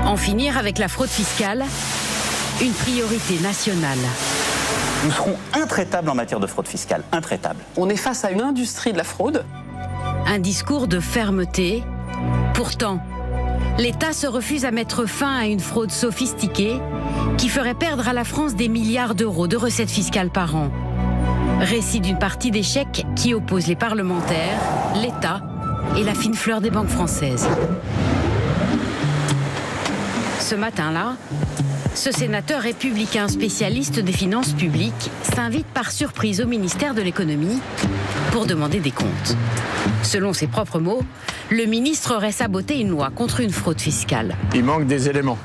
En finir avec la fraude fiscale, une priorité nationale. Nous serons intraitables en matière de fraude fiscale, intraitables. On est face à une industrie de la fraude. Un discours de fermeté. Pourtant, l'État se refuse à mettre fin à une fraude sophistiquée qui ferait perdre à la France des milliards d'euros de recettes fiscales par an. Récit d'une partie d'échecs qui oppose les parlementaires, l'État et la fine fleur des banques françaises. Ce matin-là, ce sénateur républicain spécialiste des finances publiques s'invite par surprise au ministère de l'économie pour demander des comptes. Selon ses propres mots, le ministre aurait saboté une loi contre une fraude fiscale. Il manque des éléments.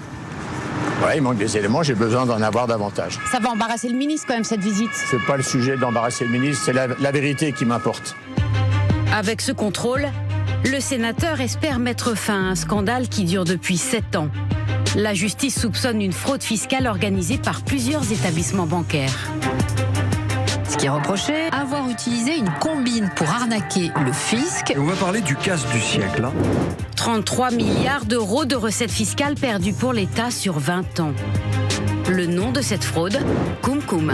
Ouais, il manque des éléments, j'ai besoin d'en avoir davantage. Ça va embarrasser le ministre quand même, cette visite. C'est pas le sujet d'embarrasser le ministre, c'est la vérité qui m'importe. Avec ce contrôle, le sénateur espère mettre fin à un scandale qui dure depuis 7 ans. La justice soupçonne une fraude fiscale organisée par plusieurs établissements bancaires. Ce qui est reproché, avoir utilisé une combine pour arnaquer le fisc. Et on va parler du casse du siècle. 33 milliards d'euros de recettes fiscales perdues pour l'État sur 20 ans. Le nom de cette fraude, Koum-Koum.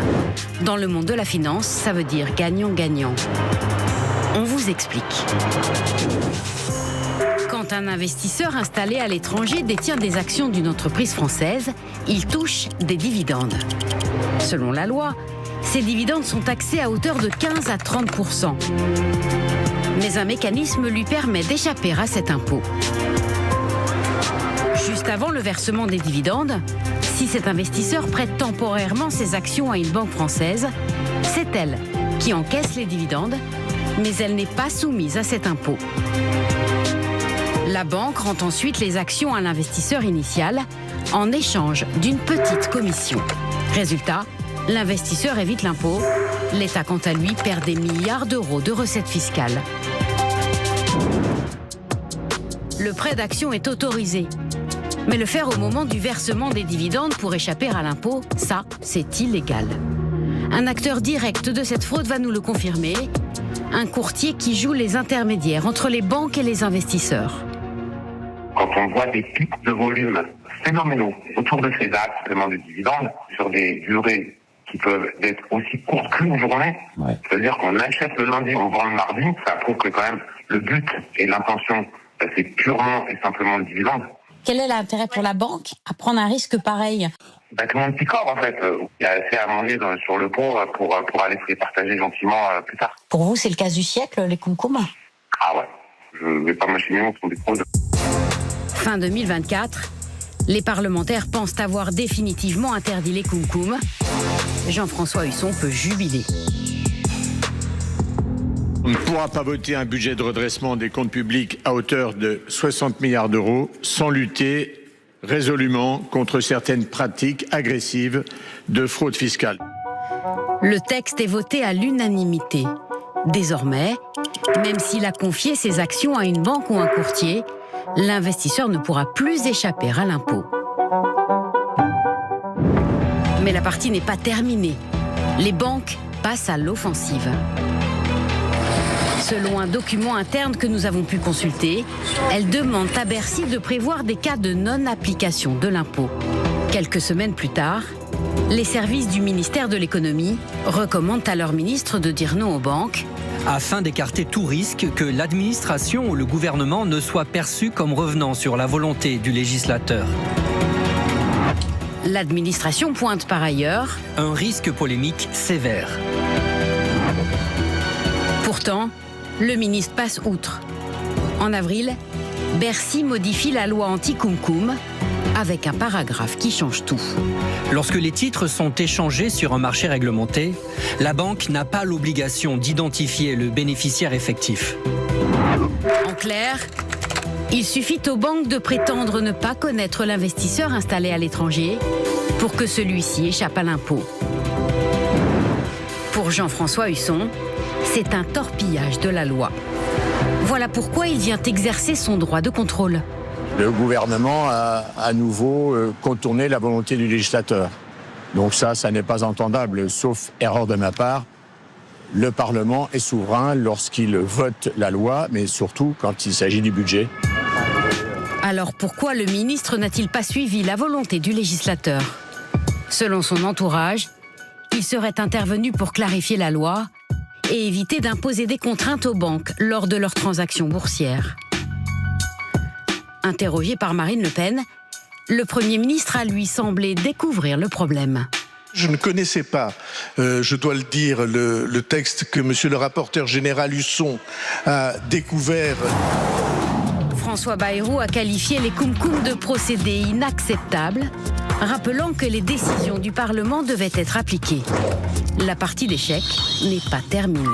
Dans le monde de la finance, ça veut dire gagnant-gagnant. On vous explique. Quand un investisseur installé à l'étranger détient des actions d'une entreprise française, il touche des dividendes. Selon la loi, ces dividendes sont taxés à hauteur de 15 à 30%. Mais un mécanisme lui permet d'échapper à cet impôt. Juste avant le versement des dividendes, si cet investisseur prête temporairement ses actions à une banque française, c'est elle qui encaisse les dividendes, mais elle n'est pas soumise à cet impôt. La banque rend ensuite les actions à l'investisseur initial en échange d'une petite commission. Résultat, l'investisseur évite l'impôt. L'État, quant à lui, perd des milliards d'euros de recettes fiscales. Le prêt d'action est autorisé. Mais le faire au moment du versement des dividendes pour échapper à l'impôt, ça, c'est illégal. Un acteur direct de cette fraude va nous le confirmer. Un courtier qui joue les intermédiaires entre les banques et les investisseurs. Quand on voit des pics de volume phénoménaux autour de ces actes, paiement de dividendes, sur des durées qui peuvent être aussi courtes qu'une journée, c'est-à-dire qu'on achète le lundi, on vend le mardi, ça prouve que quand même le but et l'intention, c'est purement et simplement le dividende. Quel est l'intérêt pour la banque à prendre un risque pareil ? Tout le monde picore en fait. Il y a assez à manger sur le pont pour aller se les partager gentiment plus tard. Pour vous, c'est le cas du siècle, les Koum-Koum ? Ah ouais, je vais pas machiner mon des fraudes. Fin 2024, les parlementaires pensent avoir définitivement interdit les Koum-Koum. Jean-François Husson peut jubiler. On ne pourra pas voter un budget de redressement des comptes publics à hauteur de 60 milliards d'euros sans lutter résolument contre certaines pratiques agressives de fraude fiscale. Le texte est voté à l'unanimité. Désormais, même s'il a confié ses actions à une banque ou un courtier, l'investisseur ne pourra plus échapper à l'impôt. Mais la partie n'est pas terminée. Les banques passent à l'offensive. Selon un document interne que nous avons pu consulter, elles demandent à Bercy de prévoir des cas de non-application de l'impôt. Quelques semaines plus tard, les services du ministère de l'économie recommandent à leur ministre de dire non aux banques, afin d'écarter tout risque que l'administration ou le gouvernement ne soit perçu comme revenant sur la volonté du législateur. L'administration pointe par ailleurs un risque polémique sévère. Pourtant, le ministre passe outre. En avril, Bercy modifie la loi anti-Koum-Koum avec un paragraphe qui change tout. Lorsque les titres sont échangés sur un marché réglementé, la banque n'a pas l'obligation d'identifier le bénéficiaire effectif. En clair, il suffit aux banques de prétendre ne pas connaître l'investisseur installé à l'étranger pour que celui-ci échappe à l'impôt. Pour Jean-François Husson, c'est un torpillage de la loi. Voilà pourquoi il vient exercer son droit de contrôle. Le gouvernement a à nouveau contourné la volonté du législateur. Donc ça n'est pas entendable, sauf erreur de ma part. Le Parlement est souverain lorsqu'il vote la loi, mais surtout quand il s'agit du budget. Alors pourquoi le ministre n'a-t-il pas suivi la volonté du législateur? Selon son entourage, il serait intervenu pour clarifier la loi et éviter d'imposer des contraintes aux banques lors de leurs transactions boursières. Interrogé par Marine Le Pen, le Premier ministre a lui semblé découvrir le problème. Je ne connaissais pas, je dois le dire, le texte que monsieur le rapporteur général Husson a découvert. François Bayrou a qualifié les coum-coum de procédés inacceptables, rappelant que les décisions du Parlement devaient être appliquées. La partie d'échec n'est pas terminée.